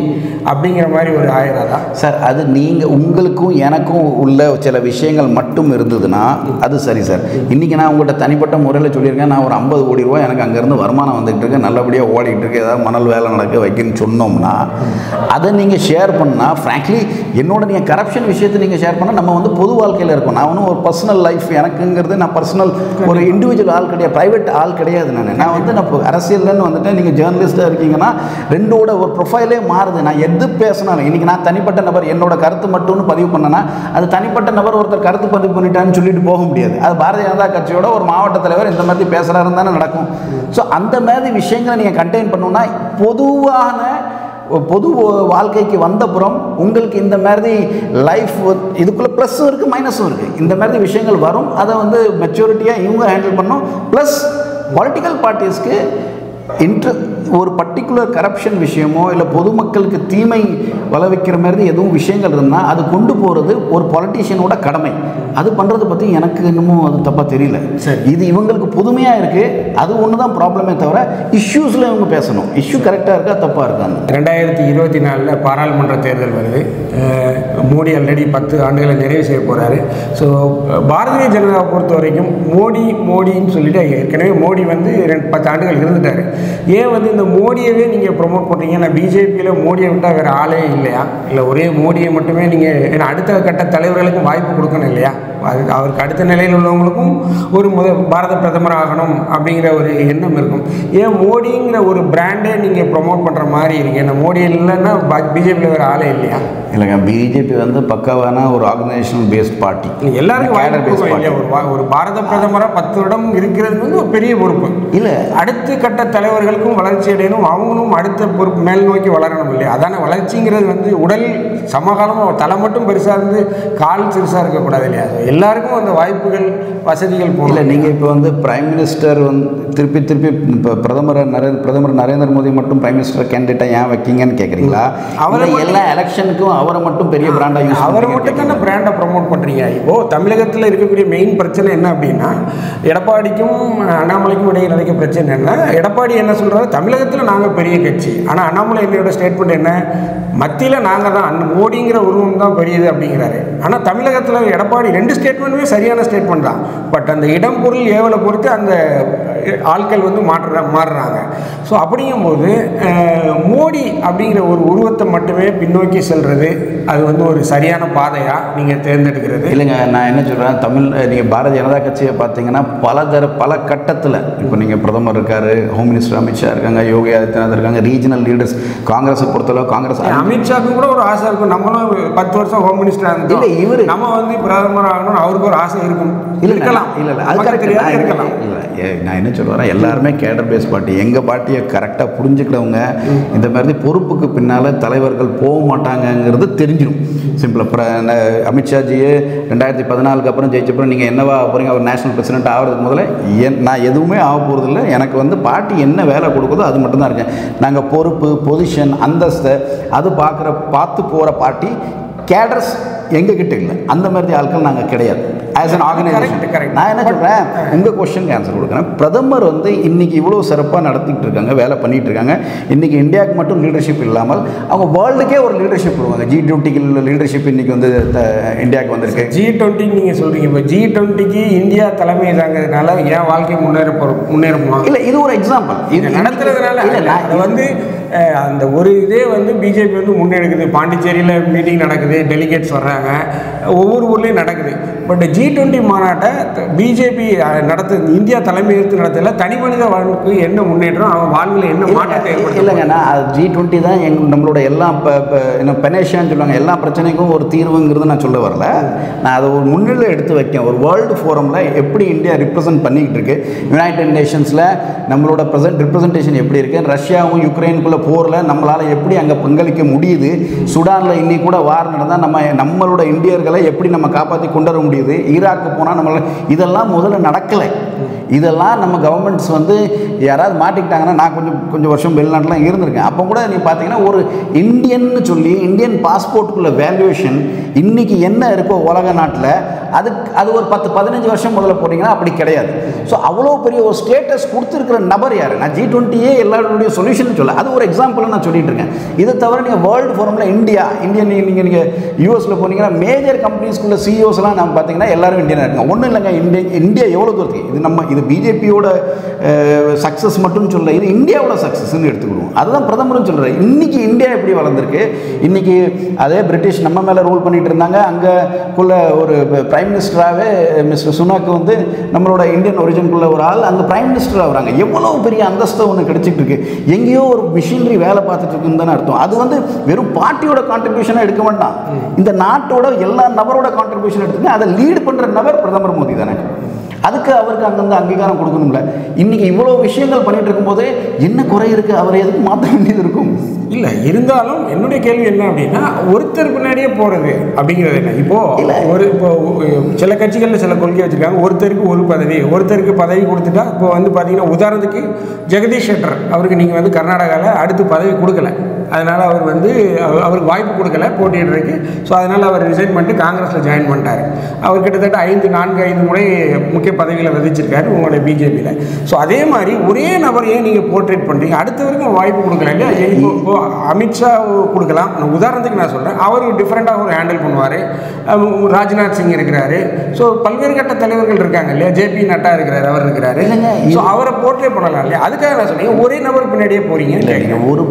அப்படிங்கிற மாதிரி ஒரு ஆயிராதா சார்? அது நீங்கள் உங்களுக்கும் எனக்கும் உள்ள சில விஷயங்கள் மட்டும் இருந்ததுன்னா அது சரி சார். இன்றைக்கி நான் உங்கள்கிட்ட தனிப்பட்ட முறையில் சொல்லியிருக்கேன், நான் ஒரு 50 கோடி ரூபா எனக்கு அங்கேருந்து வருமானம் வந்துகிட்டு இருக்கு, நல்லபடியாக ஓடிக்கிட்டு இருக்கு, ஏதாவது மணல் வேலை நடக்க வைக்கணும்னு சொன்னோம்னா அதை நீங்கள் ஷேர் பண்ணால் ஃப்ராங்க்லி என்னோட நீங்கள் கரப்ஷன் விஷயத்தை நீங்கள் ஷேர் பண்ணால் நம்ம வந்து பொது வாழ்க்கையில் இருக்கும். நான் ஒன்றும் ஒரு பர்சனல் லைஃப் எனக்குங்கிறது நான் பர்சனல் ஒரு இண்டிவிஜுவல் ஆள் கிடையாது, ப்ரைவேட் ஆள் கிடையாது. நான் வந்து நான் அரசியல்னு வந்துட்டு நீங்கள் ஜேர்னலிஸ்ட்டாக இருக்கீங்கன்னா 2ஓட ஒரு ப்ரொஃபைலே மாறுது. நான் எது பேசினாலும் இன்றைக்கி நான் தனிப்பட்ட நபர் என்னோட கருத்து மட்டும்னு பதிவு பண்ணேன்னா அது தனிப்பட்ட நபர் ஒருத்தர் கருத்து பதிவு பண்ணிட்டான்னு சொல்லிட்டு போக முடியாது. அது பாரதிய ஜனதா கட்சியோட ஒரு மாவட்ட தலைவர் இந்த மாதிரி பேசுகிறாருன்னு தானே நடக்கும். ஸோ அந்த மாதிரி விஷயங்களை நீங்கள் கண்டெயின் பண்ணணும்னா பொது வாழ்க்கைக்கு வந்தப்புறம் உங்களுக்கு இந்த மாதிரி லைஃப் இதுக்குள்ளே ப்ளஸ்ஸும் இருக்குது மைனஸும் இருக்குது. இந்த மாதிரி விஷயங்கள் வரும். அதை வந்து மெச்சூரிட்டியாக இவங்க ஹேண்டில் பண்ணணும். ப்ளஸ் பொலிட்டிக்கல் பார்ட்டிஸ்க்கு ஒரு பர்டிகுலர் கரப்ஷன் விஷயமோ இல்லை பொதுமக்களுக்கு தீமை விளைவிக்கிற மாதிரி எதுவும் விஷயங்கள் இருந்தால் அது கொண்டு போகிறது ஒரு பொலிட்டீஷியனோட கடமை. அது பண்ணுறதை பற்றி எனக்கு இன்னமும் அது தப்பாக தெரியல. இது இவங்களுக்கு புதுமையாக இருக்குது, அது ஒன்று தான் ப்ராப்ளமே தவிர இஷ்யூஸில் இவங்க பேசணும். இஷ்யூ கரெக்டாக இருக்கா தப்பாக இருக்காங்க. 2024 பாராளுமன்ற தேர்தல் வருது. மோடி ஆல்ரெடி 10 ஆண்டுகளை நிறைவு செய்ய போகிறாரு. ஸோ பாரதிய ஜனதாவை பொறுத்த வரைக்கும் மோடின்னு சொல்லிட்டு ஏற்கனவே மோடி வந்து 10 ஆண்டுகள் இருந்துட்டார். ஏன் வந்து இந்த மோடியவே நீங்கள் ப்ரொமோட் பண்ணுறீங்க? நான் பிஜேபியில் மோடியை விட்டால் வேறு ஆளே இல்லையா? இல்லை ஒரே மோடியை மட்டுமே நீங்கள் ஏன்னா அடுத்த கட்ட தலைவர்களுக்கும் வாய்ப்பு கொடுக்கணும் இல்லையா? அவருக்கு அடுத்த நிலையில் உள்ளவங்களுக்கும் ஒரு பாரத பிரதமர் ஆகணும் அப்படிங்கிற ஒரு எண்ணம் இருக்கும். ஏன் மோடிங்கிற ஒரு பிராண்டே நீங்கள் ப்ரொமோட் பண்ணுற மாதிரி இருக்கு? ஏன்னா மோடி இல்லைன்னா பிஜேபியில் வேறு ஆளே இல்லையா? இல்லைங்க, பிஜேபி வந்து பக்காவான ஒரு ஆர்கனைசேஷன் பேஸ்ட் பார்ட்டி. எல்லாருக்கும் ஒரு பாரத பிரதமராக 10 வருடம் இருக்கிறது வந்து ஒரு பெரிய பொறுப்பு இல்லை. அடுத்த கட்ட தலைவர்களுக்கும் வளர்ச்சி அடையணும், அவங்களும் அடுத்த பொறுப்பு மேல் நோக்கி வளரணும் இல்லையா? அதான வளர்ச்சிங்கிறது வந்து உடல் சமகாலமாக தலை மட்டும் பெருசாக இருந்து கால் சிறுசாக இருக்கக்கூடாது இல்லையா? எல்லாருக்கும் அந்த வாய்ப்புகள் வசதிகள் போகல. நீங்கள் இப்போ வந்து பிரைம் மினிஸ்டர் வந்து திருப்பி இப்போ பிரதமர் நரேந்திர மோடி மட்டும் பிரைம் மினிஸ்டர் கேண்டிடேட்டாக ஏன் வைக்கிங்கன்னு கேட்குறீங்களா? அவரை எல்லா எலெக்ஷனுக்கும் அவரை மட்டும் பெரிய பிராண்டாக அவரை மட்டும் தானே பிராண்டை ப்ரமோட் பண்ணுறீங்க. இப்போது தமிழகத்தில் இருக்கக்கூடிய மெயின் பிரச்சனை என்ன அப்படின்னா, எடப்பாடிக்கும் அண்ணாமலைக்கும் இடையே நடக்க பிரச்சனை என்ன? எடப்பாடி என்ன சொல்கிறாரு, தமிழகத்தில் நாங்கள் பெரிய கட்சி, ஆனால் அண்ணாமலை என்னோட ஸ்டேட்மெண்ட் என்ன, மத்தியில் நாங்கள் தான் மோடிங்கிற உருவம் தான் பெரியது அப்படிங்கிறாரு. ஆனால் தமிழகத்தில் எடப்பாடி 2 ஸ்டேட்மெண்ட்டுமே சரியான ஸ்டேட்மெண்ட் தான். பட் அந்த இடம் பொருள் ஏவலை பொறுத்து அந்த ஆட்கள் வந்து மாறுறாங்க. ஸோ அப்படிங்கும்போது மோடி அப்படிங்கிற ஒரு உருவத்தை மட்டுமே பின்னோக்கி செல்வது அது வந்து ஒரு சரியான பாதையாக நீங்கள் தேர்ந்தெடுக்கிறது இல்லைங்க. நான் என்ன சொல்கிறேன், நீங்கள் பாரதிய ஜனதா கட்சியை பார்த்தீங்கன்னா பல கட்டத்தில் இப்போ நீங்கள் பிரதமர் இருக்கார், ஹோம் மினிஸ்டர் அமித்ஷா இருக்காங்க, யோகி ஆதித்யநாத் இருக்காங்க, ரீஜனல் லீடர்ஸ். காங்கிரஸை பொறுத்தளவு காங்கிரஸ் அமித்ஷாவுக்கு கூட ஒரு ஆசை இருக்கும், நம்மளும் 10 வருஷம் ஹோம் மினிஸ்டர் ஆகும் இல்லை இவர் நம்ம வந்து பிரதமர் ஆகணும்னு அவருக்கு ஒரு ஆசை இருக்கும். இருக்கலாம் இருக்கலாம். இல்லை நான் என்ன சொல்கிறேன், எல்லாருமே கேடர் பேஸ் பார்ட்டி. எங்கள் பார்ட்டியை கரெக்டாக புரிஞ்சுக்கிறவங்க இந்த மாதிரி பொறுப்புக்கு பின்னால் தலைவர்கள் போக மாட்டாங்கங்கிறது தெரிஞ்சிடும். சிம்பிளாக அமித்ஷாஜியே 2014 அப்புறம் ஜெயிச்சப்பறம் நீங்கள் என்னவா ஆக போகிறீங்க, அவர் நேஷனல் பிரசிடென்ட் ஆகிறதுக்கு முதல்ல நான் எதுவுமே ஆக போகிறதில்ல, எனக்கு வந்து பார்ட்டி என்ன வேலை கொடுக்குதோ அது மட்டும்தான் இருக்கேன். நாங்கள் பொறுப்பு, பொசிஷன், அந்தஸ்தை அது பார்த்து போகிற பார்ட்டி. கேடர்ஸ் எங்ககிட்ட இல்லை, அந்த மாதிரி ஆட்கள் நாங்கள் கிடையாது. ஆஸ் அன் ஆர்கனைசேஷன் நான் என்ன சொல்கிறேன், உங்கள் கொஸ்டினுக்கு ஆன்சர் கொடுக்குறேன். பிரதமர் வந்து இன்றைக்கி இவ்வளோ சிறப்பாக நடத்திட்டு இருக்காங்க, வேலை பண்ணிகிட்டு இருக்காங்க. இன்றைக்கி இந்தியாவுக்கு மட்டும் லீடர்ஷிப் இல்லாமல் அவங்க வேர்ல்டுக்கே ஒரு லீடர்ஷிப் கொடுவாங்க. G20க்கு லீடர்ஷிப் இன்றைக்கி வந்து இந்தியாவுக்கு வந்திருக்கு. G20 நீங்கள் சொல்கிறீங்க, இப்போ G20க்கு இந்தியா தலைமை தாங்கிறதுனால ஏன் வாழ்க்கை முன்னேறுமா? இல்லை, இது ஒரு எக்ஸாம்பிள். இது நடத்துறதுனால இல்லை, அது வந்து அந்த ஒரு இதே வந்து பிஜேபி வந்து முன்னெடுக்குது. பாண்டிச்சேரியில் மீட்டிங் நடக்குது, டெலிகேட்ஸ் வர்றாங்க, ஒவ்வொரு ஊர்லேயும் நடக்குது. பட் G20 மாநாட்டை பிஜேபி இந்தியா தலைமையேற்று நடத்தல. தனி மனித வாழ்வுக்கு என்ன முன்னேற்றம், அவன் வாழ்வில் என்ன மாற்றத்தை இல்லைங்கன்னா G20 தான் நம்மளோட எல்லா என்ன பெனேஷியான்னு சொல்லுவாங்க, எல்லா பிரச்சனைக்கும் ஒரு தீர்வுங்கிறது நான் சொல்ல வரல. நான் அதை ஒரு முன்னிலை எடுத்து வைக்கேன். ஒரு வேர்ல்டு ஃபோரமில் எப்படி இந்தியா ரிப்ரசன்ட் பண்ணிக்கிட்டு இருக்கு, யுனைடெட் நேஷன்ஸில் நம்மளோட ரிப்ரசன்டேஷன் எப்படி இருக்குது, ரஷ்யாவும் யுக்ரைனுக்குள்ளே போரில் நம்மளால் எப்படி அங்கே பங்களிக்க முடியுது, சுடானில் இன்னைக்கு கூட வார் நடந்தால் நம்மளோட இந்தியர்களை எப்படி நம்ம காப்பாற்றி கொண்டு வர முடியுது, ஈராக்கு போனால் நம்மளால் இதெல்லாம் முதல்ல நடக்கலை. இதெல்லாம் நம்ம கவர்மெண்ட்ஸ் வந்து யாராவது மாட்டிக்கிட்டாங்கன்னா, நான் கொஞ்சம் வருஷம் வெளிநாட்டிலாம் இருந்திருக்கேன். அப்போ கூட நீ பார்த்தீங்கன்னா ஒரு இந்தியன்னு சொல்லி இந்தியன் பாஸ்போர்ட்டுக்குள்ள வேல்யூவேஷன் இன்றைக்கி என்ன இருக்கோ உலக நாட்டில் அது ஒரு 10-15 வருஷம் முதல்ல போட்டிங்கன்னா அப்படி கிடையாது. ஸோ அவ்வளோ பெரிய ஒரு ஸ்டேட்டஸ் கொடுத்துருக்கிற நபர் யார்? நான் G20 எல்லாருடைய சொல்யூஷன் சொல்ல, அது ஒரு எக்ஸாம்பிள் நான் சொல்லிட்டு இருக்கேன். இதை தவிர நீங்கள் வேர்ல்டு ஃபோரமில் இந்தியன் நீங்கள் யூஎஸில் போனீங்கன்னா மேஜர் கம்பெனிஸ்குள்ள சிஇஓஸ்லாம் நம்ம பார்த்தீங்கன்னா எல்லாரும் இந்தியனாக இருக்காங்க. ஒன்றும் இல்லைங்க, இந்தியா எவ்வளோ தூரத்துக்கு இது பிஜேபியோட சக்ஸஸ் மட்டும் சொல்ல, இது இந்தியாவோட சக்ஸஸ்ன்னு எடுத்துக்கிடுவோம். அதுதான் பிரதமரும் சொல்கிறார். இன்றைக்கி இந்தியா எப்படி வளர்ந்துருக்கு, இன்றைக்கி அதே பிரிட்டிஷ் நம்ம மேலே ரூல் பண்ணிட்டு இருந்தாங்க, அங்கேக்குள்ள ஒரு பிரைம் மினிஸ்டராகவே மிஸ்டர் சுனாக் வந்து நம்மளோட இந்தியன் ஒரிஜினுக்குள்ள ஒரு ஆள் அந்த பிரைம் மினிஸ்டர் ஆகிறாங்க. எவ்வளோ பெரிய அந்தஸ்தை ஒன்று கிடைச்சிட்டு இருக்கு. எங்கேயோ ஒரு மிஷினரி வேலை பார்த்துட்டு இருக்குன்னு தானே அர்த்தம். அது வந்து வெறும் பார்ட்டியோட கான்ட்ரிபியூஷனாக எடுக்க வேண்டாம், இந்த நாட்டோட எல்லா நபரோட கான்ட்ரிபியூஷன் எடுத்துங்க. அதை லீட் பண்ணுற நபர் பிரதமர் மோடி தானே. அதுக்கு அவருக்கு அந்தந்த அங்கீகாரம் கொடுக்கணும்ல. இன்றைக்கி இவ்வளோ விஷயங்கள் பண்ணிகிட்டு இருக்கும்போது என்ன குறை இருக்குது, அவரை எதுக்கு மாற்ற வேண்டியது இருக்கும்? இல்லை, இருந்தாலும் என்னுடைய கேள்வி என்ன அப்படின்னா, ஒருத்தர் பின்னாடியே போகிறது அப்படிங்கிறது என்ன? இப்போ சில கட்சிகளில் சில கொள்கை வச்சுருக்காங்க, ஒருத்தருக்கு ஒரு பதவி, ஒருத்தருக்கு பதவி கொடுத்துட்டா. இப்போ வந்து பார்த்தீங்கன்னா உதாரணத்துக்கு ஜெகதீஷ் ஷெட்டர் அவருக்கு நீங்கள் வந்து கர்நாடகாவில் அடுத்து பதவி கொடுக்கல, அதனால் அவர் வந்து அவருக்கு வாய்ப்பு கொடுக்கல போட்டியிடுறதுக்கு. ஸோ அதனால் அவர் ரிசைன் பண்ணிட்டு காங்கிரஸில் ஜாயின் பண்ணிட்டார். அவர் கிட்டத்தட்ட 4-5 முறை முக்கிய பதவியில் விதிச்சிருக்காரு உங்களுடைய பிஜேபியில். ஸோ அதே மாதிரி ஒரே நபரையே நீங்கள் போர்ட்ரேட் பண்ணுறீங்க, அடுத்தவருக்கும் வாய்ப்பு கொடுக்கல இல்லையா? இப்போ அமித்ஷா கொடுக்கலாம், உதாரணத்துக்கு நான் சொல்கிறேன். அவர் டிஃப்ரெண்ட்டாக ஒரு ஹேண்டில் பண்ணுவார். ராஜ்நாத் சிங் இருக்கிறாரு. ஸோ பல்வேறு கட்ட தலைவர்கள் இருக்காங்க இல்லையா? ஜேபி நட்டா இருக்கிறாரு, அவர் இருக்கிறாரு. ஸோ அவரை போர்ட்ரேட் பண்ணலாம் இல்லையா? அதுக்காக நான் சொன்னீங்க ஒரே நபர் பின்னாடியே போகிறீங்க. ஒரு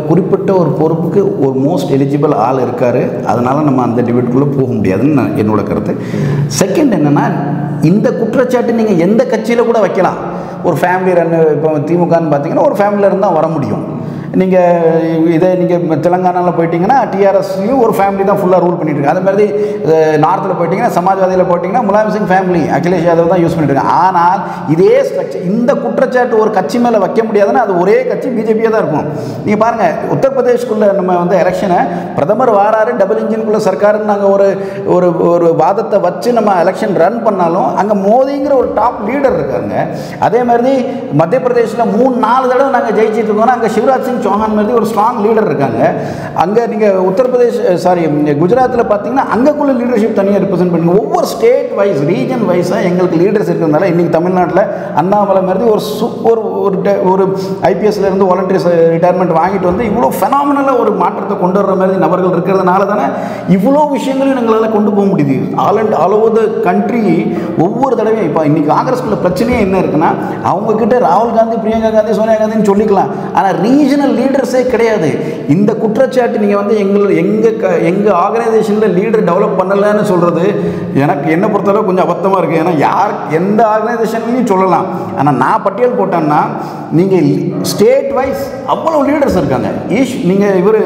குறிப்பிட்ட ஒரு பொறுப்புக்கு ஒரு மோஸ்ட் எலிஜிபிள் ஆள் இருக்கார், அதனால் நம்ம அந்த டிபேட்டுக்குள்ளே போக முடியாதுன்னு என்னோட கருத்து. செகண்ட் என்னென்னா, இந்த குற்றச்சாட்டு நீங்கள் எந்த கட்சியில் கூட வைக்கலாம். ஒரு ஃபேமிலி ரன், இப்போ திமுகன்னு பார்த்தீங்கன்னா ஒரு ஃபேமிலியில் இருந்தால் வர முடியும். நீங்கள் தெலுங்கானாவில் போயிட்டீங்கன்னா டிஆர்எஸ்லையும் ஒரு ஃபேமிலி தான் ஃபுல்லாக ரூல் பண்ணிட்டு இருக்கு. அது மாதிரி நார்த்தில் போயிட்டீங்கன்னா சமாஜ்வாதியில் போயிட்டீங்கன்னா முலாயம் சிங் ஃபேமிலி, அகிலேஷ் யாதவ் தான் யூஸ் பண்ணிட்டு இருக்காங்க. ஆனால் இதே ஸ்ட்ரக்சர், இந்த குற்றச்சாட்டு ஒரு கட்சி மேலே வைக்க முடியாதுன்னா அது ஒரே கட்சி பிஜேபியாக தான் இருக்கும். நீங்கள் பாருங்கள், உத்தரப்பிரதேஷ்குள்ளே நம்ம வந்து எலெக்ஷனை பிரதமர் வாராரு, டபுள் இன்ஜின்குள்ளே சர்க்காருன்னு நாங்கள் ஒரு வாதத்தை வச்சு நம்ம எலெக்ஷன் ரன் பண்ணாலும் அங்கே மோதிங்கிற ஒரு டாப் லீடர் இருக்காருங்க. அதே மாதிரி மத்திய பிரதேசில் 3-4 தடவை நாங்கள் ஜெயிச்சிட்டு இருக்கோம்னா அங்கே சிவராஜ் சிங் சௌஹான் மாதிரி ஒரு ஸ்ட்ராங் லீடர் இருக்காங்க. அங்கே நீங்கள் குஜராத்தில் பார்த்தீங்கன்னா அங்கேக்குள்ள லீடர்ஷிப் தனியாக ரெப்ரசென்ட் பண்ணுங்க. ஒவ்வொரு ஸ்டேட் வைஸ், ரீஜன் வைஸாக எங்களுக்கு லீடர்ஸ் இருக்கிறதுனால இன்றைக்கி தமிழ்நாட்டில் அண்ணாமலை மாதிரி ஒரு ஐபிஎஸ்லேருந்து வாலண்டரி ரிட்டையர்மெண்ட் வாங்கிட்டு வந்து இவ்வளோ ஃபெனாமினலாக ஒரு மாற்றத்தை கொண்டு வர்ற மாதிரி நபர்கள் இருக்கிறதுனால தானே இவ்வளோ விஷயங்களையும் எங்களால் கொண்டு போக முடியுது. ஆல் ஓவர் த கண்ட்ரி ஒவ்வொரு தடவையும். இப்போ இன்றைக்கி காங்கிரஸ்குள்ள பிரச்சனையே என்ன இருக்குன்னா, அவங்கக்கிட்ட ராகுல் காந்தி, பிரியங்கா காந்தி, சோனியா காந்தின்னு சொல்லிக்கலாம், ஆனால் ரீஜனல் லீடர்ஸே கிடையாது. இந்த குற்றச்சாட்டு நீங்கள் வந்து எங்கள் ஆர்கனைசேஷனில் லீடர் டெவலப் பண்ணலைன்னு சொல்கிறது எனக்கு என்ன பொறுத்தளவு கொஞ்சம் அபத்தமாக இருக்குது. ஏன்னா எந்த ஆர்கனைசேஷன்லையும் சொல்லலாம், ஆனால் நான் பட்டியல் போட்டேன்னா நீங்கள் ஸ்டேட் வைஸ் அவ்வளோ லீடர்ஸ் இருக்காங்க. நீங்கள் இவர்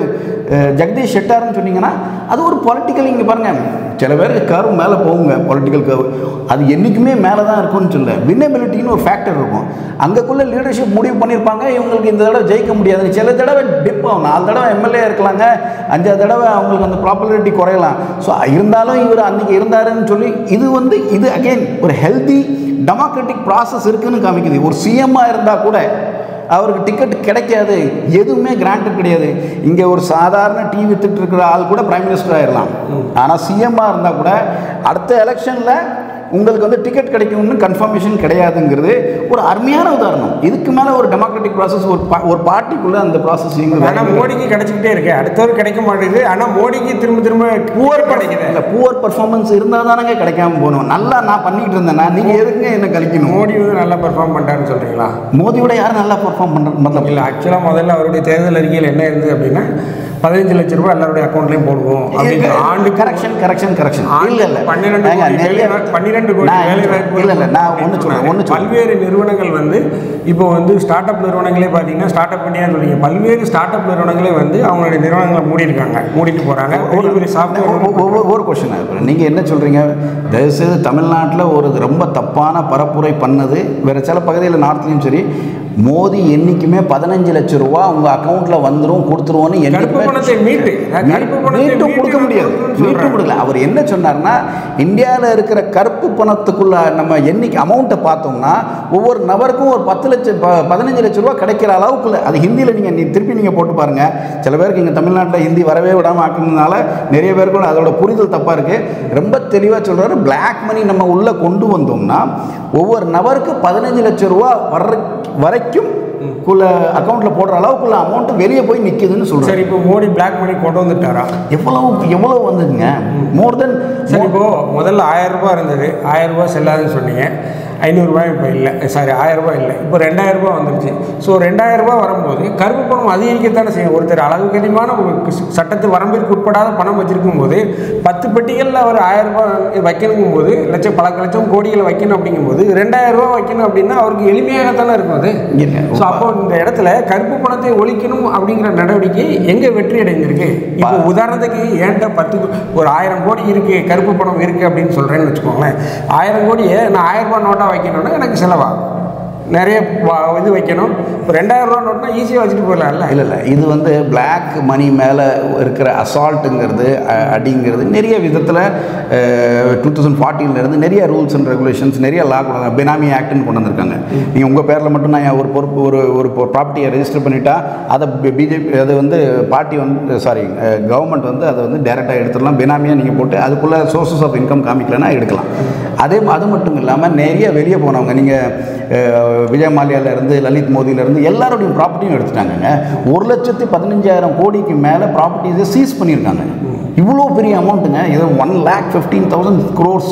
ஜெகதீஷ் ஷெட்டார்னு சொன்னீங்கன்னா அது ஒரு பொலிட்டிக்கல், இங்கே பாருங்கள் சில பேருக்கு கர்வ் மேலே போகுங்க, பொலிட்டிக்கல் கர்வ் அது என்றைக்குமே மேலே தான் இருக்கும்னு சொல்ல, வின்னபிலிட்டின்னு ஒரு ஃபேக்டர் இருக்கும். அங்கேக்குள்ளே லீடர்ஷிப் முடிவு பண்ணியிருப்பாங்க இவங்களுக்கு இந்த தடவை ஜெயிக்க முடியாதுன்னு. சில தடவை டிப் ஆகும், 4 தடவை எம்எல்ஏ இருக்கலாங்க, 5 தடவை அவங்களுக்கு அந்த பாப்புலாரிட்டி குறையலாம். ஸோ இருந்தாலும் இவர் அன்றைக்கி இருந்தாருன்னு சொல்லி இது அகெயின் ஒரு ஹெல்தி டெமோக்ராட்டிக் ப்ராசஸ் இருக்குதுன்னு காமிக்குது. ஒரு சிஎம்மாக இருந்தால் கூட அவருக்கு டிக்கெட் கிடைக்காது, எதுவுமே கிராண்டட் கிடையாது. இங்கே ஒரு சாதாரண டீ வித்துட்டு இருக்கிற ஆள் கூட பிரைம் மினிஸ்டர் ஆயிடலாம். ஆனால் சிஎம்மாக இருந்தால் கூட அடுத்த எலெக்ஷனில் உங்களுக்கு வந்து டிக்கெட் கிடைக்கணும்னு கன்ஃபர்மேஷன் கிடையாதுங்கிறது ஒரு அருமையான உதாரணம். இதுக்கு மேலே ஒரு டெமோக்ராட்டிக் ப்ராசஸ் ஒரு பார்ட்டிக்குள்ளே அந்த ப்ராசஸ் ஆனால் மோடிக்கு கிடைச்சிக்கிட்டே இருக்கு, அடுத்தவருக்கு கிடைக்க மாட்டேங்குது. ஆனால் மோடிக்கு திரும்ப புவர் கிடைக்குது. இல்லை, புவர் பர்ஃபார்மன்ஸ் இருந்தால் தானங்க கிடைக்காம போகணும். நல்லா நான் பண்ணிக்கிட்டு இருந்தேன்னா நீங்கள் எதுக்குங்க என்ன கழிக்கணும்? மோடி வந்து நல்லா பெர்ஃபார்ம் பண்ணுறாருன்னு சொல்கிறீங்களா? மோடியோட யாரும் நல்லா பெர்ஃபார்ம் பண்ணுறது இல்லை. ஆக்சுவலாக முதல்ல அவருடைய தேர்தல் அறிக்கையில் என்ன இருந்தது அப்படின்னா 15 லட்சம் ரூபாய் எல்லாருடைய அக்கௌண்ட்லையும் போடுவோம் அப்படின்னு ஆண்டு கரெக்ஷன் இல்லை 12 கோடி வேலை வாய்ப்பு. இல்லை நான் ஒன்று பல்வேறு நிறுவனங்கள் வந்து இப்போ வந்து ஸ்டார்ட் அப் நிறுவனங்களே பார்த்தீங்கன்னா ஸ்டார்ட் இந்தியா சொல்லிங்க, பல்வேறு ஸ்டார்ட் அப் நிறுவனங்களே வந்து அவங்களுடைய நிறுவனங்களை மூடிட்டு போகிறாங்க. ஒரு சாஃப்ட்வேர் ஒரு கொஸ்டின் நீங்கள் என்ன சொல்கிறீங்க? தயவுசெய்து தமிழ்நாட்டில் ஒரு ரொம்ப தப்பான பரப்புரை பண்ணது வேறு சில பகுதியில் நார்த்லேயும் சரி, மோடி என்றைக்குமே 15 லட்சம் ரூபா உங்கள் அக்கௌண்ட்டில் வந்துடும் கொடுத்துருவோன்னு மீட்டும் கொடுக்க முடியாது. மீட்டும் கொடுக்கல. அவர் என்ன சொன்னார்னா, இந்தியாவில் இருக்கிற கருப்பு பணத்துக்குள்ள நம்ம என்னைக்கு அமௌண்ட்டை பார்த்தோம்னா ஒவ்வொரு நபருக்கும் ஒரு 15 லட்சம் ரூபா கிடைக்கிற அளவுக்குள்ள. அது ஹிந்தியில் நீங்கள் போட்டு பாருங்கள். சில பேருக்கு இங்கே தமிழ்நாட்டில் ஹிந்தி வரவே விடாமல் ஆக்குனதுனால நிறைய பேருக்கு அதோட புரிதல் தப்பாக இருக்குது. ரொம்ப தெளிவாக சொல்கிறாரு, பிளாக் மணி நம்ம உள்ளே கொண்டு வந்தோம்னா ஒவ்வொரு நபருக்கு 15 லட்சம் ரூபா வரைக்கும் அக்கௌண்ட்டில் போடுற அளவுக்குள்ள அமௌண்ட் வெளியே போய் நிற்குதுன்னு சொல்கிறார். சரி, இப்போ மோடி பிளாக் மணி கொண்டு வந்துட்டாரா? எவ்வளோ வந்துங்க? மோர் தென். சரி, இப்போது முதல்ல 1000 ரூபா இருந்தது, 1000 ரூபா செல்லாதுன்னு சொன்னீங்க. 500 ரூபாய் இப்போ இல்லை, சாரி 1000 ரூபாய் இல்லை, இப்போ 2000 ரூபாய் வந்துருச்சு. ஸோ 2000 ரூபாய் வரும்போது கருப்பு பணம் அதிகரிக்கத்தானே செய்யும். ஒருத்தர் அளவுக்கு அதிகமான ஒரு சட்டத்து வரம்பிற்கு உட்படாத பணம் வச்சிருக்கும் போது 10 பெட்டிகளில் அவர் 1000 ரூபாய் வைக்கணும் போது பல லட்சம் கோடிகளை வைக்கணும் அப்படிங்கும்போது 2000 ரூபாய் வைக்கணும் அப்படின்னா அவருக்கு எளிமையாகத்தானே இருக்கும் அது. ஸோ அப்போ இந்த இடத்துல கருப்பு பணத்தை ஒழிக்கணும் அப்படிங்கிற நடவடிக்கை எங்கே வெற்றி அடைந்திருக்கு? இப்போ உதாரணத்துக்கு ஏன்ட்ட 1000 கோடி இருக்குது, கருப்பு பணம் இருக்குது அப்படின்னு சொல்கிறேன்னு வச்சுக்கோங்களேன். 1000 கோடியை நான் 1000 ரூபாய் நோட்டாக வைக்கணும்னா எனக்கு செலவாகும். நிறைய இது வைக்கணும். இப்போ 2000 ரூபா நோட்னா ஈஸியாக வச்சுட்டு போயிடலாம்ல. இல்லை இது வந்து பிளாக் மணி மேலே இருக்கிற அசால்ட்டுங்கிறது அடிங்கிறது நிறைய விதத்தில் 2014 நிறைய ரூல்ஸ் அண்ட் ரெகுலேஷன்ஸ் நிறைய லா கொண்டு வந்தாங்க. பெனாமி ஆக்ட்னு கொண்டு வந்திருக்காங்க. நீங்கள் உங்கள் பேரில் மட்டும் நான் ஒரு பொறுப்பு ஒரு ப்ராப்பர்ட்டியை ரெஜிஸ்டர் பண்ணிட்டா அதை பிஜேபி அது வந்து பார்ட்டி வந்து கவர்மெண்ட் வந்து அதை வந்து டைரெக்டாக எடுத்துடலாம். பெனாமியாக நீங்கள் போட்டு அதுக்குள்ளே சோர்சஸ் ஆஃப் இன்கம் காமிக்கலன்னா எடுக்கலாம். அது மட்டும் இல்லாமல் நிறைய வெளியே போனவங்க நீங்கள் விஜய் மால்யாவிலேருந்து லலித் மோதியிலேருந்து எல்லாருடைய ப்ராப்பர்ட்டியும் எடுத்துட்டாங்கங்க. 1,15,000 கோடிக்கு மேலே ப்ராப்பர்ட்டிஸை சீஸ் பண்ணியிருக்காங்க. இவ்வளோ பெரிய அமௌண்ட்டுங்க. இது 1,15,000 crores